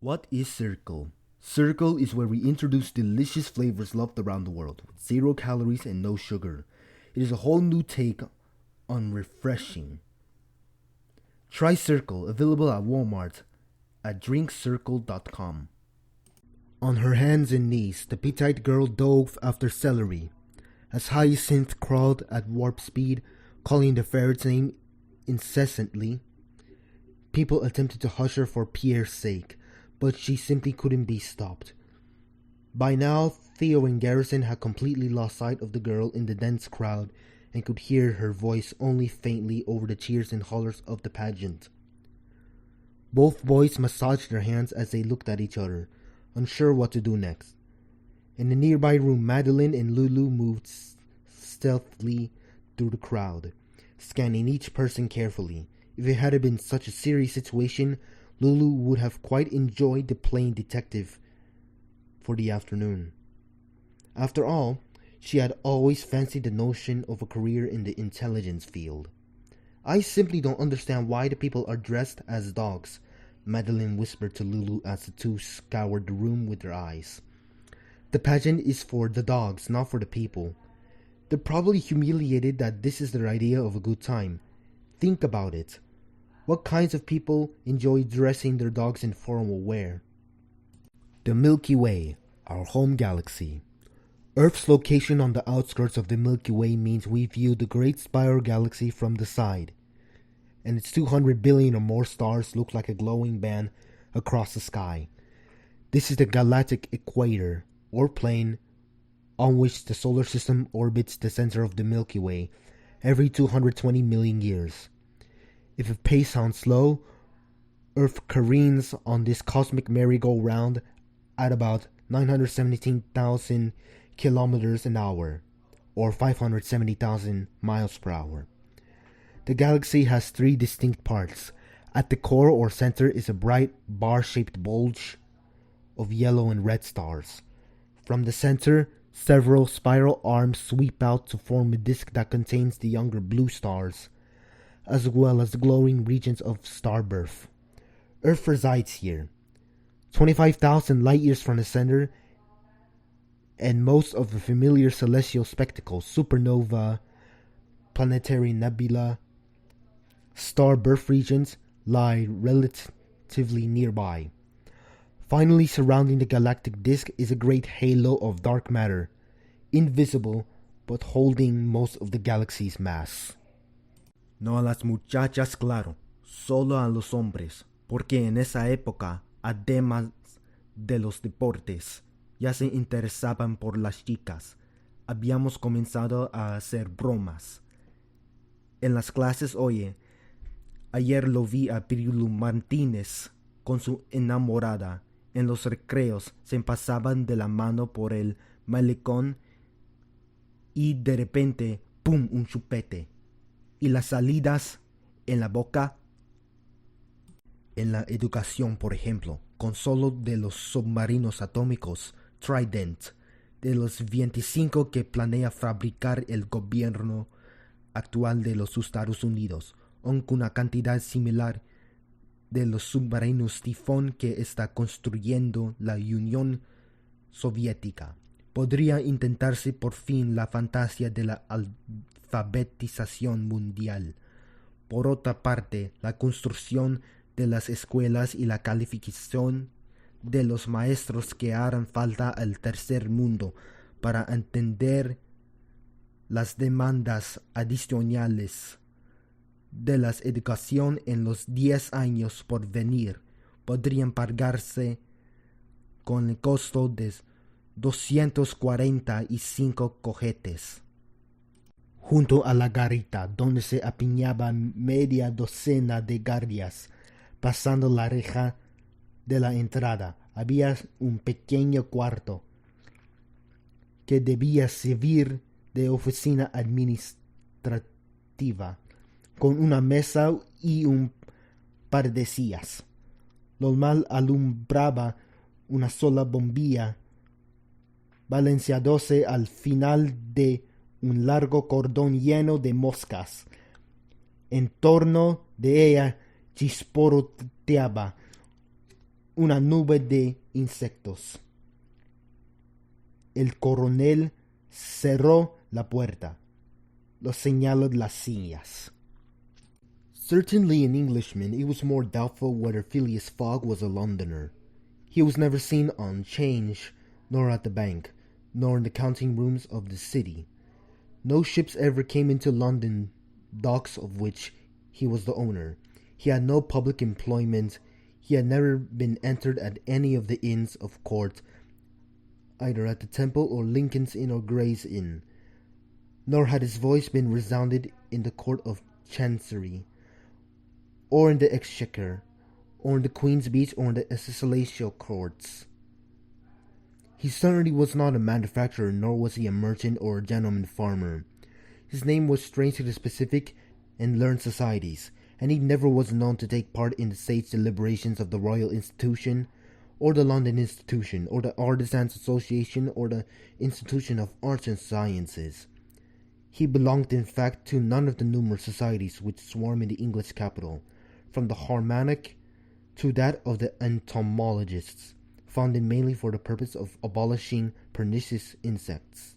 What is Circle? Circle is where we introduce delicious flavors loved around the world with 0 calories and no sugar. It is a whole new take on refreshing. Try Circle, available at Walmart at drinkcircle.com. On her hands and knees, the petite girl dove after celery. As Hyacinth crawled at warp speed, calling the ferret's name incessantly, people attempted to hush her for Pierre's sake, but she simply couldn't be stopped. By now, Theo and Garrison had completely lost sight of the girl in the dense crowd and could hear her voice only faintly over the cheers and hollers of the pageant. Both boys massaged their hands as they looked at each other, unsure what to do next. In the nearby room, Madeline and Lulu moved stealthily through the crowd, scanning each person carefully. If it had been such a serious situation, Lulu would have quite enjoyed the playing detective for the afternoon. After all, she had always fancied the notion of a career in the intelligence field. I simply don't understand why the people are dressed as dogs, Madeline whispered to Lulu as the two scoured the room with their eyes. The pageant is for the dogs, not for the people. They're probably humiliated that this is their idea of a good time. Think about it. What kinds of people enjoy dressing their dogs in formal wear? The Milky Way, our home galaxy. Earth's location on the outskirts of the Milky Way means we view the great spiral galaxy from the side, and its 200 billion or more stars look like a glowing band across the sky. This is the galactic equator, or plane, on which the solar system orbits the center of the Milky Way every 220 million years. If a pace sounds slow, Earth careens on this cosmic merry-go-round at about 917,000 kilometers an hour, or 570,000 miles per hour. The galaxy has three distinct parts. At the core or center is a bright bar-shaped bulge of yellow and red stars. From the center, several spiral arms sweep out to form a disk that contains the younger blue stars, as well as the glowing regions of starbirth. Earth resides here, 25,000 light-years from the center, and most of the familiar celestial spectacles, supernova, planetary nebula, starbirth regions, lie relatively nearby. Finally, surrounding the galactic disk is a great halo of dark matter, invisible but holding most of the galaxy's mass. No a las muchachas, claro, solo a los hombres, porque en esa época, además de los deportes, ya se interesaban por las chicas. Habíamos comenzado a hacer bromas. En las clases, oye, ayer lo vi a Pirulo Martínez con su enamorada. En los recreos se pasaban de la mano por el malecón y de repente, ¡pum!, un chupete. Y las salidas en la boca. En la educación, por ejemplo, con solo de los submarinos atómicos Trident, de los 25 que planea fabricar el gobierno actual de los Estados Unidos, aunque una cantidad similar de los submarinos tifón que está construyendo la Unión Soviética. Podría intentarse por fin la fantasía de la alfabetización mundial. Por otra parte, la construcción de las escuelas y la calificación de los maestros que harán falta al tercer mundo para entender las demandas adicionales de la educación en los 10 años por venir podrían pagarse con el costo de 245 cohetes. Junto a la garita, donde se apiñaban media docena de guardias, pasando la reja de la entrada, había un pequeño cuarto que debía servir de oficina administrativa, con una mesa y un par de sillas. Lo mal alumbraba una sola bombilla, balanceándose al final de un largo cordón lleno de moscas. En torno de ella chisporroteaba una nube de insectos. El coronel cerró la puerta. Los señaló las sillas. Certainly an Englishman, it was more doubtful whether Phileas Fogg was a Londoner. He was never seen on 'Change, nor at the bank, nor in the counting rooms of the city. No ships ever came into London docks of which he was the owner. He had no public employment. He had never been entered at any of the inns of court, either at the Temple or Lincoln's Inn or Gray's Inn. Nor had his voice been resounded in the Court of Chancery, or in the Exchequer, or in the Queen's Bench, or in the Ecclesiastical Courts. He certainly was not a manufacturer, nor was he a merchant or a gentleman farmer. His name was strange to the specific and learned societies, and he never was known to take part in the sage deliberations of the Royal Institution, or the London Institution, or the Artisans' Association, or the Institution of Arts and Sciences. He belonged in fact to none of the numerous societies which swarm in the English capital, from the Harmonic to that of the entomologists, founded mainly for the purpose of abolishing pernicious insects.